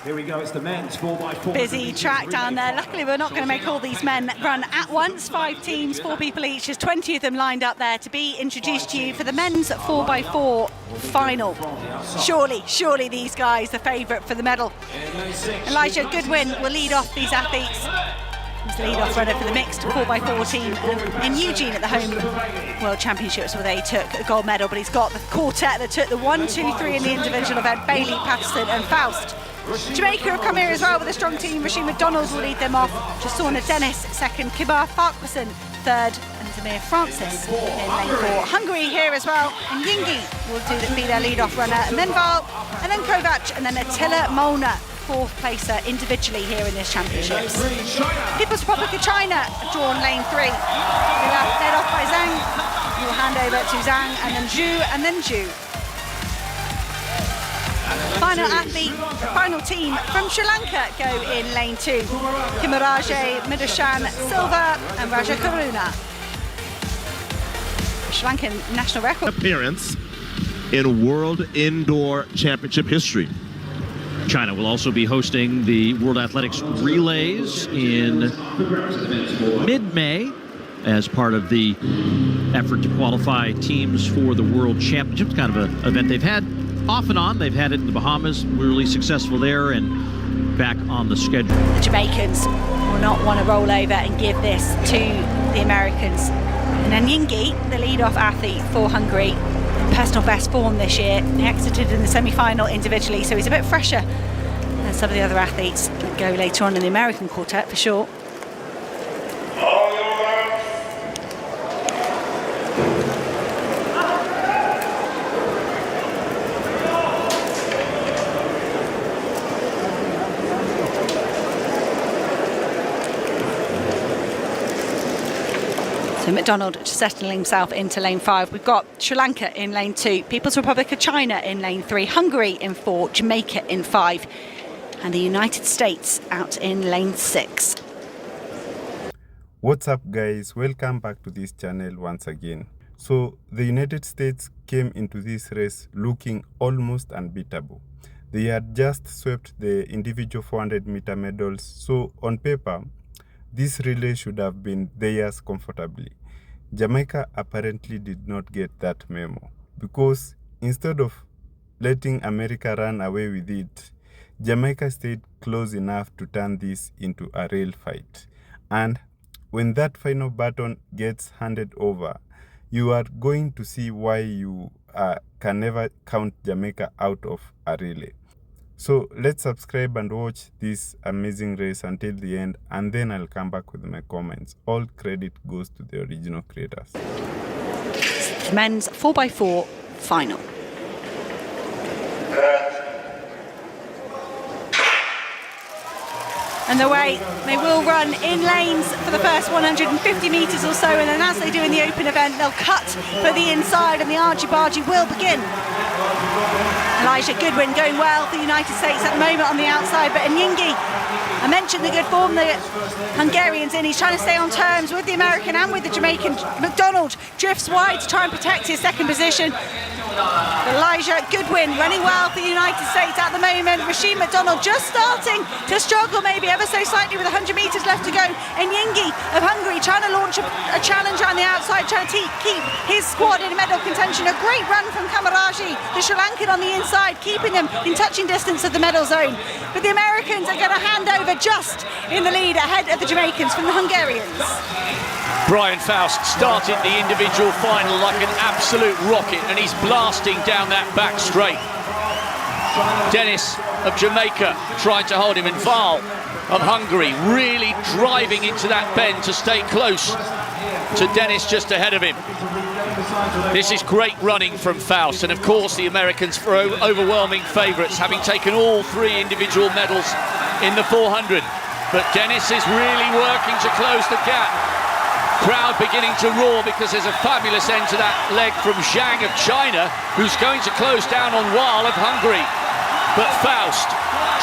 Here we go, it's the men's 4x400. Busy track down there. Luckily, we're not going to make all these men run at once. 5 teams, 4 people each. There's 20 of them lined up there to be introduced to you for the men's 4x4 final. Surely these guys, the favourite for the medal. Elijah Goodwin will lead off these athletes. He's the lead-off runner for the mixed 4x4 team in Eugene at the Home World Championships, where they took a gold medal. But he's got the quartet that took the 1, 2, 3 in the individual event: Bailey, Patterson and Faust. Jamaica have come here as well with a strong team. Rasheen McDonald will lead them off. Jasona Dennis second, Kibar Farquharson third, and Zamir Francis in lane 4. Hungary here as well, and Yingi will be their lead-off runner, and then Val, and then Kovac, and then Attila Molnar, 4th placer individually here in this championships. People's Republic of China drawn lane 3. Led off by Zhang. He will hand over to Zhang, and then Zhu, and then Zhu. Final athlete, the final team from Sri Lanka go in lane 2. Kimaraje, Midushan, Silva and Raja Karuna. Sri Lankan national record appearance in World Indoor Championship history. China will also be hosting the World Athletics Relays in mid-May as part of the effort to qualify teams for the World Championships, kind of an event they've had off and on. They've had it in the Bahamas, really successful there, and back on the schedule. The Jamaicans will not want to roll over and give this to the Americans. And then Yingi, the lead-off athlete for Hungary, in personal best form this year. He exited in the semi-final individually, so he's a bit fresher than some of the other athletes that go later on in the American quartet for sure. So McDonald just settling himself into lane 5. We've got Sri Lanka in lane 2, People's Republic of China in lane 3, Hungary in 4, Jamaica in 5, and the United States out in lane 6. What's up guys, welcome back to this channel once again. So the United States came into this race looking almost unbeatable. They had just swept the individual 400-meter medals, so on paper this relay should have been theirs comfortably. Jamaica apparently did not get that memo, because instead of letting America run away with it, Jamaica stayed close enough to turn this into a real fight. And when that final baton gets handed over, you are going to see why you can never count Jamaica out of a relay. So let's subscribe and watch this amazing race until the end, and then I'll come back with my comments. All credit goes to the original creators. Men's 4x4 final. And away they will run in lanes for the first 150 metres or so, and then as they do in the open event, they'll cut for the inside and the argy-bargy will begin. Elijah Goodwin going well for the United States at the moment on the outside, but Nyingi, I mentioned the good form the Hungarian's in. He's trying to stay on terms with the American and with the Jamaican. McDonald drifts wide to try and protect his second position. Elijah Goodwin running well for the United States at the moment. Rasheen McDonald just starting to struggle maybe ever so slightly with 100 metres left to go. And Yingi of Hungary trying to launch a challenge on the outside, trying to keep his squad in medal contention. A great run from Kamaraji, the Sri Lankan on the inside, keeping them in touching distance of the medal zone. But the Americans are going to hand over just in the lead ahead of the Jamaicans from the Hungarians. Brian Faust started the individual final like an absolute rocket, and he's blasting down that back straight. Dennis of Jamaica trying to hold him, and Val of Hungary really driving into that bend to stay close to Dennis just ahead of him. This is great running from Faust, and of course the Americans for overwhelming favourites, having taken all 3 individual medals in the 400. But Dennis is really working to close the gap. Crowd beginning to roar because there's a fabulous end to that leg from Zhang of China, who's going to close down on Wal of Hungary. But Faust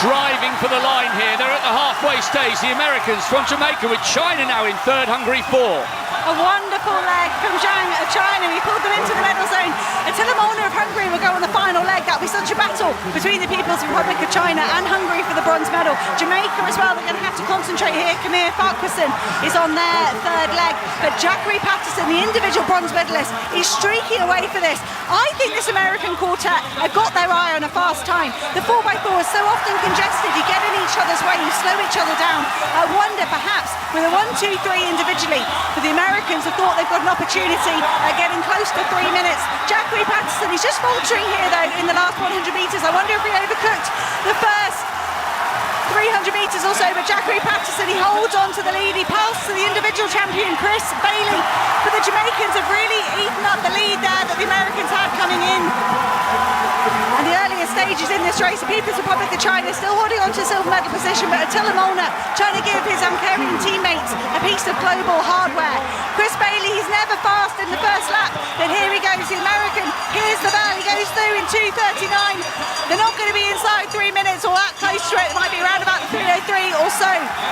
driving for the line here. They're at the halfway stage, the Americans from Jamaica, with China now in 3rd, Hungary 4. A wonderful leg from Zhang of China. He pulled them into the medal zone. Attila Molnar of Hungary will go on the final leg. That'll be such a battle between the People's Republic of China and Hungary. through for the bronze medal. Jamaica as well, they're going to have to concentrate here. Camille Farquharson is on their third leg, but Jackery Patterson, the individual bronze medalist, is streaking away for this. I think this American quartet have got their eye on a fast time. The 4x4 is so often congested, you get in each other's way, you slow each other down. I wonder perhaps with a 1, 2, 3 individually, but the Americans have thought they've got an opportunity at getting close to 3 minutes. Jackery Patterson, he's just faltering here though in the last 100 metres. I wonder if he overcooked the first 300 metres or so, but Jackery Patterson, he holds on to the lead. He passes to the individual champion, Chris Bailey. But the Jamaicans have really eaten up the lead there that the Americans had coming in. And the earlier stages in this race, the People's Republic of China still holding on to silver medal position, but Attila Molnar trying to give his Hungarian teammates a piece of global hardware. Chris Bailey, he's never fast in the first lap, but here he goes, the American. Here's the bell, he goes through in 2:39. They're not going to be inside 3 minutes or that close to it. It might be around about 3:03 or so.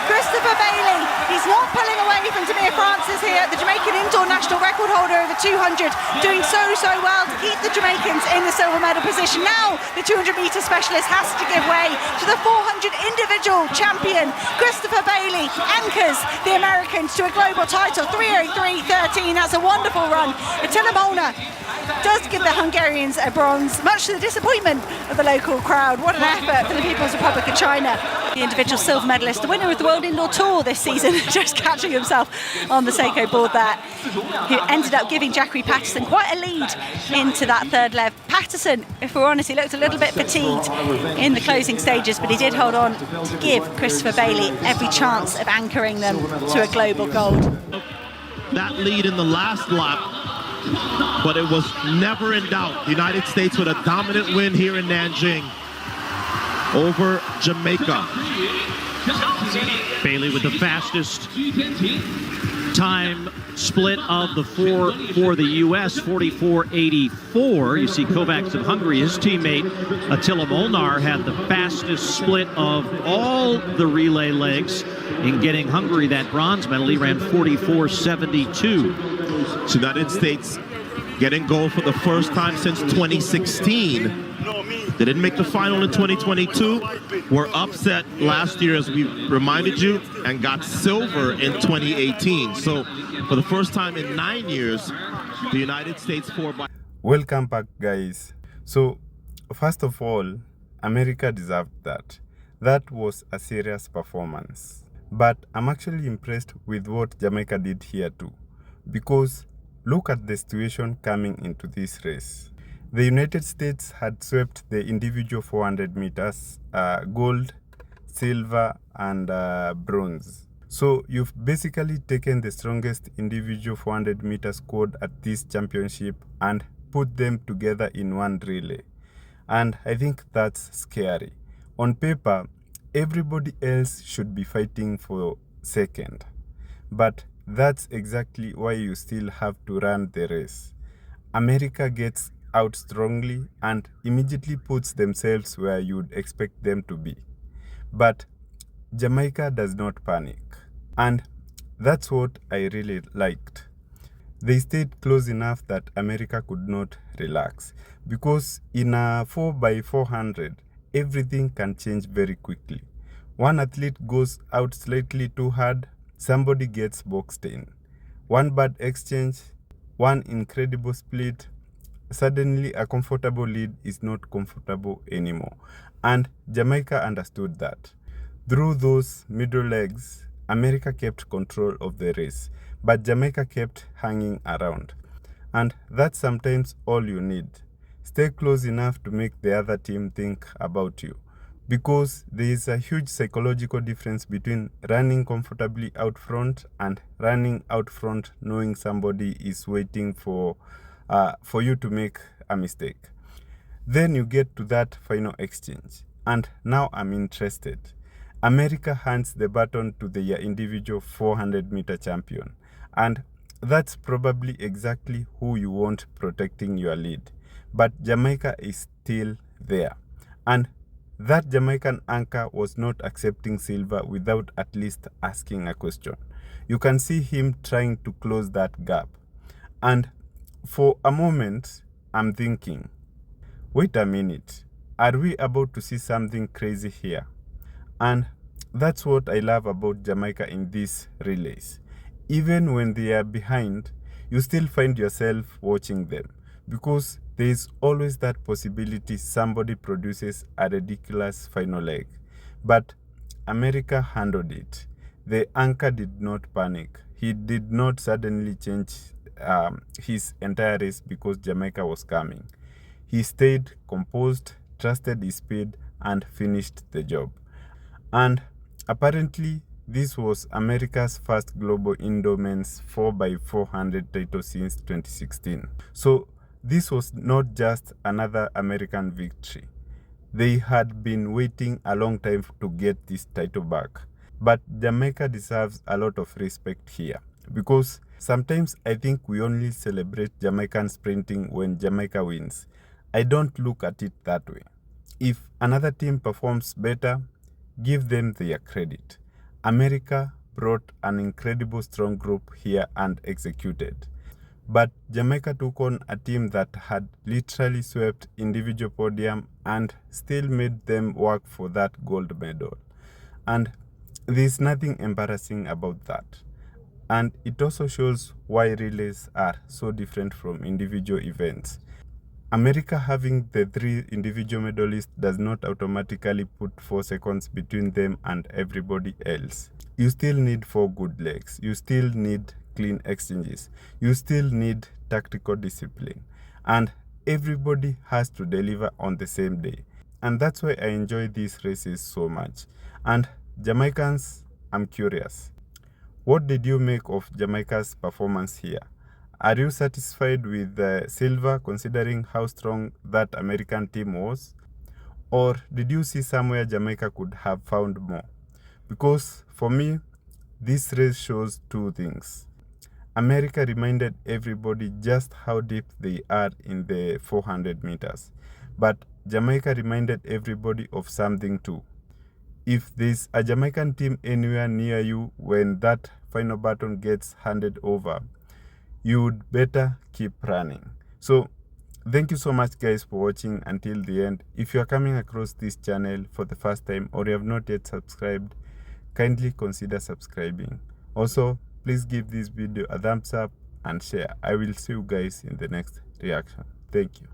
Christopher Bailey, he's not pulling away from Tamir Francis here, the Jamaican indoor national record holder over 200, doing so well to keep the Jamaicans in the silver medal position. Now the 200 metre specialist has to give way to the 400 individual champion. Christopher Bailey anchors the Americans to a global title, 3:03.13. That's a wonderful run. Attila Molnar does give the Hungarians a bronze, much to the disappointment of the local crowd. What an effort for the People's Republic of China. The individual silver medalist, the winner of the World Indoor Tour this season, just catching himself on the Seiko board there, who ended up giving Jackery Patterson quite a lead into that third leg. Patterson, if we're honest, he looked a little bit fatigued in the closing stages, but he did hold on to give Christopher Bailey every chance of anchoring them to a global gold. That lead in the last lap, but it was never in doubt. The United States with a dominant win here in Nanjing over Jamaica. Bailey with the fastest time split of the four for the U.S., 44.84. You see Kovacs of Hungary, his teammate Attila Molnar had the fastest split of all the relay legs in getting Hungary that bronze medal. He ran 44.72. The United States getting gold for the first time since 2016. They didn't make the final in 2022, were upset last year, as we reminded you, and got silver in 2018. So for the first time in 9 years, the United States 4x. Welcome back, guys. So first of all, America deserved that. That was a serious performance. But I'm actually impressed with what Jamaica did here too, because look at the situation coming into this race. The United States had swept the individual 400 meters, gold, silver, and bronze. So you've basically taken the strongest individual 400 meter squad at this championship and put them together in one relay. And I think that's scary. On paper, everybody else should be fighting for second. But that's exactly why you still have to run the race. America gets out strongly and immediately puts themselves where you'd expect them to be. But Jamaica does not panic. And that's what I really liked. They stayed close enough that America could not relax. Because in a 4x400, everything can change very quickly. One athlete goes out slightly too hard, somebody gets boxed in. One bad exchange, one incredible split, suddenly a comfortable lead is not comfortable anymore. And Jamaica understood that. Through those middle legs, America kept control of the race, but Jamaica kept hanging around. And that's sometimes all you need. Stay close enough to make the other team think about you. Because there is a huge psychological difference between running comfortably out front and running out front knowing somebody is waiting for you to make a mistake. Then you get to that final exchange. And now I'm interested. America hands the baton to their individual 400-meter champion. And that's probably exactly who you want protecting your lead. But Jamaica is still there. And that Jamaican anchor was not accepting silver without at least asking a question. You can see him trying to close that gap. And for a moment, I'm thinking, wait a minute, are we about to see something crazy here? And that's what I love about Jamaica in these relays. Even when they are behind, you still find yourself watching them, because there is always that possibility somebody produces a ridiculous final leg. But America handled it. The anchor did not panic. He did not suddenly change his entire race because Jamaica was coming. He stayed composed, trusted his speed, and finished the job. And apparently, this was America's first global indoor men's 4x400 title since 2016. So this was not just another American victory. They had been waiting a long time to get this title back. But Jamaica deserves a lot of respect here, because sometimes I think we only celebrate Jamaican sprinting when Jamaica wins. I don't look at it that way. If another team performs better, give them their credit. America brought an incredible strong group here and executed. But Jamaica took on a team that had literally swept individual podium and still made them work for that gold medal. And there's nothing embarrassing about that. And it also shows why relays are so different from individual events. America having the 3 individual medalists does not automatically put 4 seconds between them and everybody else. You still need 4 good legs. You still need clean exchanges. You still need tactical discipline. And everybody has to deliver on the same day. And that's why I enjoy these races so much. And Jamaicans, I'm curious. What did you make of Jamaica's performance here? Are you satisfied with the silver, considering how strong that American team was? Or did you see somewhere Jamaica could have found more? Because for me, this race shows 2 things. America reminded everybody just how deep they are in the 400 meters. But Jamaica reminded everybody of something too. If there's a Jamaican team anywhere near you when that final baton gets handed over, you would better keep running. So thank you so much guys for watching until the end. If you are coming across this channel for the first time or you have not yet subscribed, kindly consider subscribing. Also, please give this video a thumbs up and share. I will see you guys in the next reaction. Thank you.